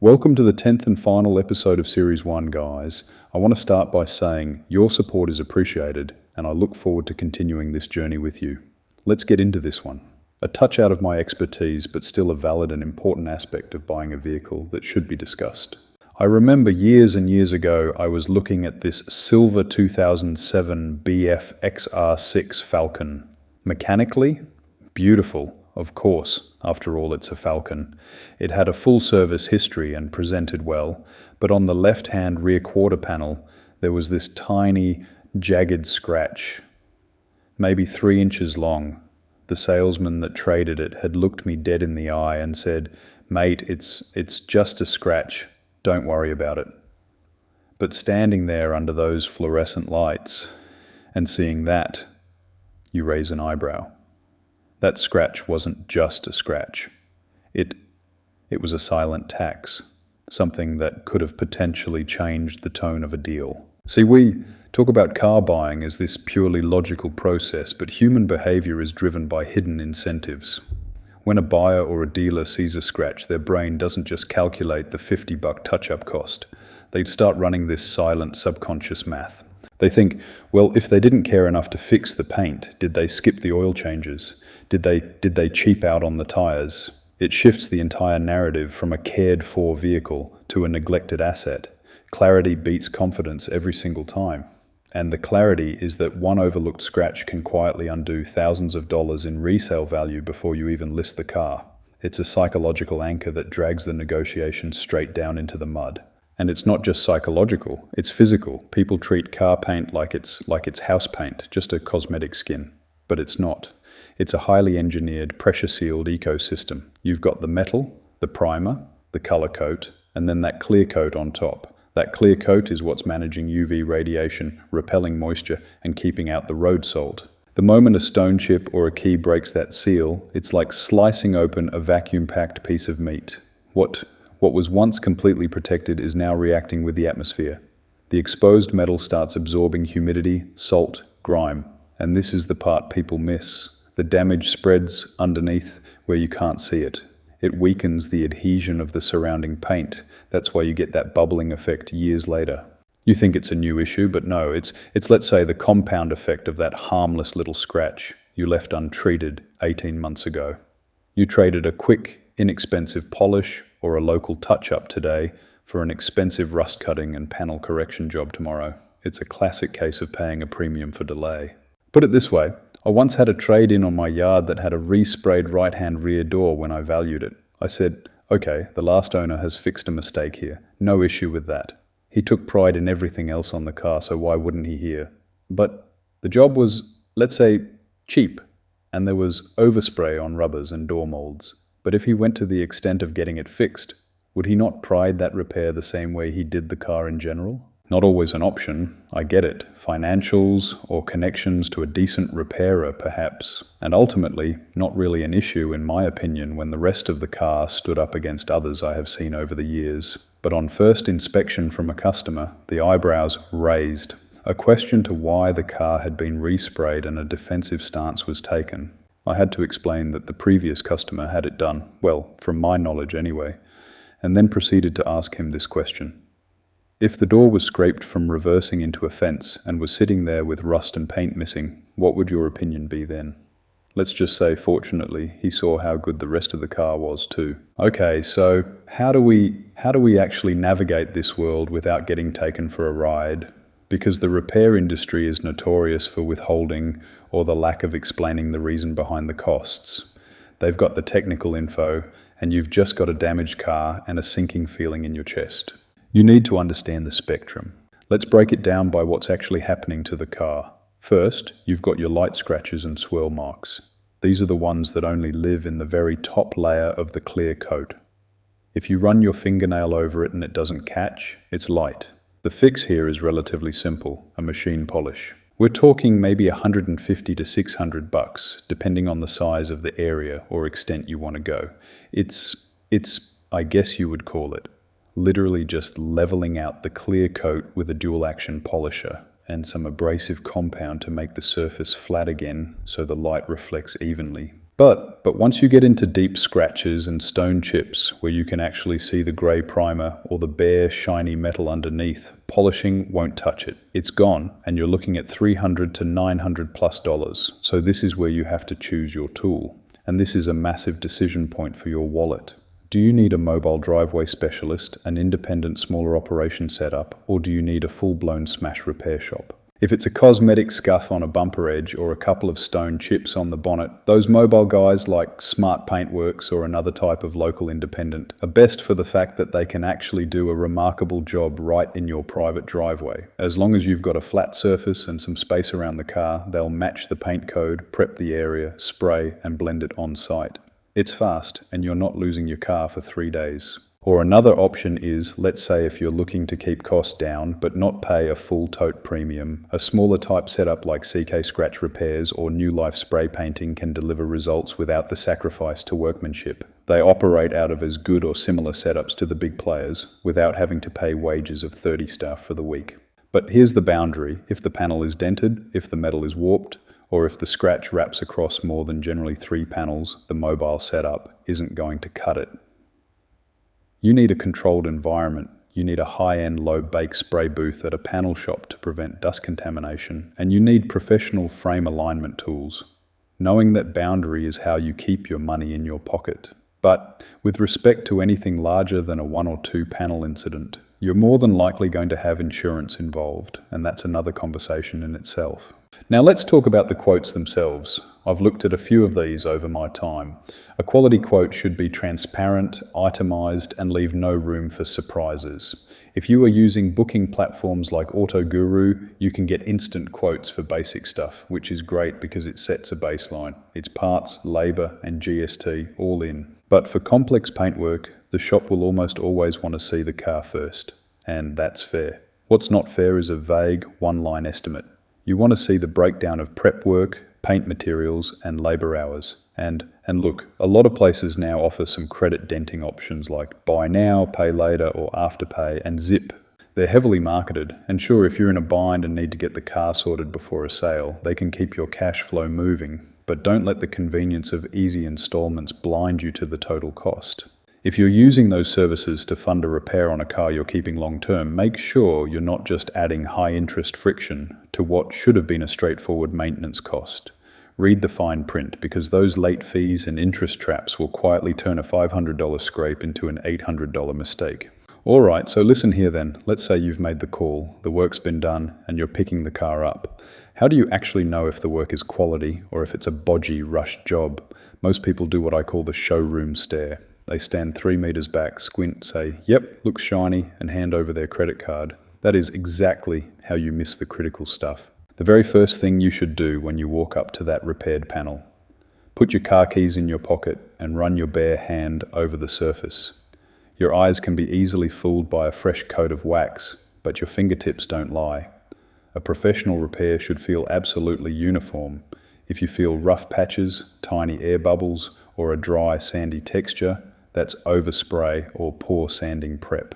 Welcome to the 10th and final episode of Series 1, guys. I want to start by saying your support is appreciated, and I look forward to continuing this journey with you. Let's get into this one. A touch out of my expertise, but still a valid and important aspect of buying a vehicle that should be discussed. I remember years and years ago, I was looking at this silver 2007 BF XR6 Falcon. Mechanically, beautiful. Of course, after all, it's a Falcon. It had a full service history and presented well, but on the left-hand rear quarter panel, there was this tiny, jagged scratch, maybe 3 inches long. The salesman that traded it had looked me dead in the eye and said, "Mate, it's just a scratch. Don't worry about it." But standing there under those fluorescent lights and seeing that, you raise an eyebrow. That scratch wasn't just a scratch. It was a silent tax, something that could have potentially changed the tone of a deal. See, we talk about car buying as this purely logical process, but human behavior is driven by hidden incentives. When a buyer or a dealer sees a scratch, their brain doesn't just calculate the $50 touch-up cost. They start running this silent subconscious math. They think, well, if they didn't care enough to fix the paint, did they skip the oil changes? Did they cheap out on the tires? It shifts the entire narrative from a cared-for vehicle to a neglected asset. Clarity beats confidence every single time. And the clarity is that one overlooked scratch can quietly undo thousands of dollars in resale value before you even list the car. It's a psychological anchor that drags the negotiation straight down into the mud. And it's not just psychological, it's physical. People treat car paint like it's house paint, just a cosmetic skin. But it's not. It's a highly engineered, pressure-sealed ecosystem. You've got the metal, the primer, the color coat, and then that clear coat on top. That clear coat is what's managing UV radiation, repelling moisture, and keeping out the road salt. The moment a stone chip or a key breaks that seal, it's like slicing open a vacuum-packed piece of meat. What was once completely protected is now reacting with the atmosphere. The exposed metal starts absorbing humidity, salt, grime. And this is the part people miss. The damage spreads underneath where you can't see it. It weakens the adhesion of the surrounding paint. That's why you get that bubbling effect years later. You think it's a new issue, but no, it's let's say the compound effect of that harmless little scratch you left untreated 18 months ago. You traded a quick, inexpensive polish or a local touch-up today for an expensive rust cutting and panel correction job tomorrow. It's a classic case of paying a premium for delay. Put it this way, I once had a trade-in on my yard that had a resprayed right-hand rear door when I valued it. I said, okay, the last owner has fixed a mistake here. No issue with that. He took pride in everything else on the car, so why wouldn't he here? But the job was, let's say, cheap, and there was overspray on rubbers and door molds. But if he went to the extent of getting it fixed, would he not pride that repair the same way he did the car in general? Not always an option, I get it. Financials or connections to a decent repairer, perhaps. And ultimately, not really an issue in my opinion when the rest of the car stood up against others I have seen over the years. But on first inspection from a customer, the eyebrows raised. A question to why the car had been resprayed and a defensive stance was taken. I had to explain that the previous customer had it done, well, from my knowledge anyway, and then proceeded to ask him this question. If the door was scraped from reversing into a fence and was sitting there with rust and paint missing, what would your opinion be then? Let's just say, fortunately, he saw how good the rest of the car was too. Okay, so how do we actually navigate this world without getting taken for a ride? Because the repair industry is notorious for withholding or the lack of explaining the reason behind the costs. They've got the technical info, and you've just got a damaged car and a sinking feeling in your chest. You need to understand the spectrum. Let's break it down by what's actually happening to the car. First, you've got your light scratches and swirl marks. These are the ones that only live in the very top layer of the clear coat. If you run your fingernail over it and it doesn't catch, it's light. The fix here is relatively simple, a machine polish. We're talking maybe $150 to $600, depending on the size of the area or extent you want to go. It's, I guess you would call it, literally just leveling out the clear coat with a dual action polisher and some abrasive compound to make the surface flat again so the light reflects evenly. But once you get into deep scratches and stone chips where you can actually see the grey primer or the bare, shiny metal underneath, polishing won't touch it. It's gone, and you're looking at $300 to $900+. So this is where you have to choose your tool. And this is a massive decision point for your wallet. Do you need a mobile driveway specialist, an independent smaller operation setup, or do you need a full-blown smash repair shop? If it's a cosmetic scuff on a bumper edge or a couple of stone chips on the bonnet, those mobile guys like Smart Paintworks or another type of local independent are best for the fact that they can actually do a remarkable job right in your private driveway. As long as you've got a flat surface and some space around the car, they'll match the paint code, prep the area, spray and blend it on site. It's fast and you're not losing your car for 3 days. Or another option is, let's say if you're looking to keep costs down but not pay a full tote premium, a smaller type setup like CK Scratch Repairs or New Life Spray Painting can deliver results without the sacrifice to workmanship. They operate out of as good or similar setups to the big players without having to pay wages of 30 staff for the week. But here's the boundary: if the panel is dented, if the metal is warped, or if the scratch wraps across more than generally 3 panels, the mobile setup isn't going to cut it. You need a controlled environment. You need a high-end low-bake spray booth at a panel shop to prevent dust contamination, and you need professional frame alignment tools. Knowing that boundary is how you keep your money in your pocket. But with respect to anything larger than a 1 or 2 panel incident, you're more than likely going to have insurance involved, and that's another conversation in itself. Now let's talk about the quotes themselves. I've looked at a few of these over my time. A quality quote should be transparent, itemized, and leave no room for surprises. If you are using booking platforms like AutoGuru, you can get instant quotes for basic stuff, which is great because it sets a baseline. It's parts, labor, and GST all in. But for complex paintwork, the shop will almost always want to see the car first, and that's fair. What's not fair is a vague, one-line estimate. You want to see the breakdown of prep work, paint materials, and labor hours. And look, a lot of places now offer some credit denting options like buy now, pay later, or afterpay, and zip. They're heavily marketed, and sure, if you're in a bind and need to get the car sorted before a sale, they can keep your cash flow moving. But don't let the convenience of easy installments blind you to the total cost. If you're using those services to fund a repair on a car you're keeping long term, make sure you're not just adding high interest friction to what should have been a straightforward maintenance cost. Read the fine print, because those late fees and interest traps will quietly turn a $500 scrape into an $800 mistake. Alright, so listen here then. Let's say you've made the call, the work's been done, and you're picking the car up. How do you actually know if the work is quality or if it's a bodgy, rushed job? Most people do what I call the showroom stare. They stand 3 meters back, squint, say, yep, looks shiny, and hand over their credit card. That is exactly how you miss the critical stuff. The very first thing you should do when you walk up to that repaired panel. Put your car keys in your pocket and run your bare hand over the surface. Your eyes can be easily fooled by a fresh coat of wax, but your fingertips don't lie. A professional repair should feel absolutely uniform. If you feel rough patches, tiny air bubbles, or a dry, sandy texture, that's overspray or poor sanding prep.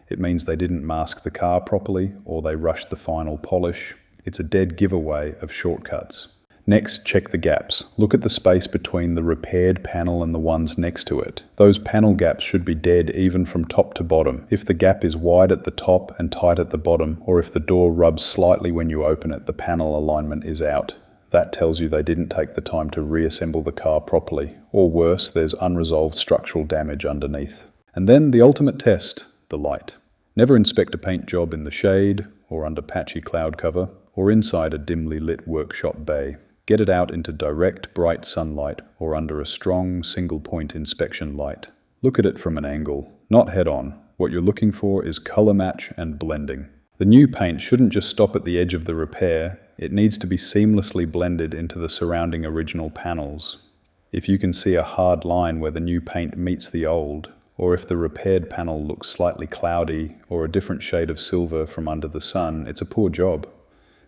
It means they didn't mask the car properly or they rushed the final polish. It's a dead giveaway of shortcuts. Next, check the gaps. Look at the space between the repaired panel and the ones next to it. Those panel gaps should be dead even from top to bottom. If the gap is wide at the top and tight at the bottom, or if the door rubs slightly when you open it, the panel alignment is out. That tells you they didn't take the time to reassemble the car properly. Or worse, there's unresolved structural damage underneath. And then the ultimate test, the light. Never inspect a paint job in the shade, or under patchy cloud cover, or inside a dimly lit workshop bay. Get it out into direct, bright sunlight, or under a strong, single-point inspection light. Look at it from an angle, not head-on. What you're looking for is color match and blending. The new paint shouldn't just stop at the edge of the repair. It needs to be seamlessly blended into the surrounding original panels. If you can see a hard line where the new paint meets the old, or if the repaired panel looks slightly cloudy or a different shade of silver from under the sun, it's a poor job.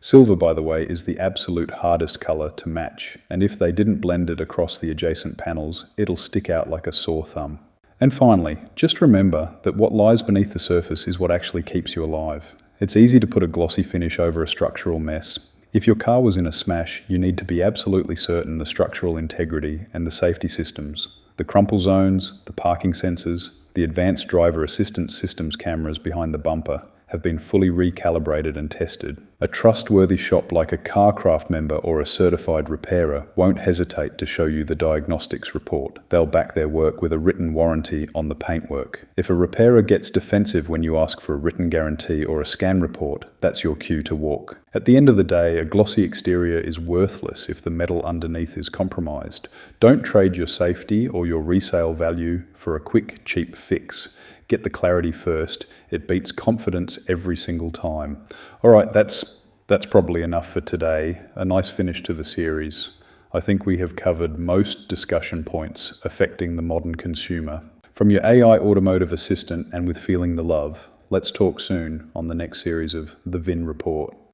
Silver, by the way, is the absolute hardest color to match, and if they didn't blend it across the adjacent panels, it'll stick out like a sore thumb. And finally, just remember that what lies beneath the surface is what actually keeps you alive. It's easy to put a glossy finish over a structural mess. If your car was in a smash, you need to be absolutely certain the structural integrity and the safety systems, the crumple zones, the parking sensors, the advanced driver assistance systems cameras behind the bumper have been fully recalibrated and tested. A trustworthy shop like a Carcraft member or a certified repairer won't hesitate to show you the diagnostics report. They'll back their work with a written warranty on the paintwork. If a repairer gets defensive when you ask for a written guarantee or a scan report, that's your cue to walk. At the end of the day, a glossy exterior is worthless if the metal underneath is compromised. Don't trade your safety or your resale value for a quick, cheap fix. Get the clarity first. It beats confidence every single time. All right, that's probably enough for today. A nice finish to the series. I think we have covered most discussion points affecting the modern consumer. From your AI automotive assistant and with Feeling the Love, let's talk soon on the next series of The VIN Report.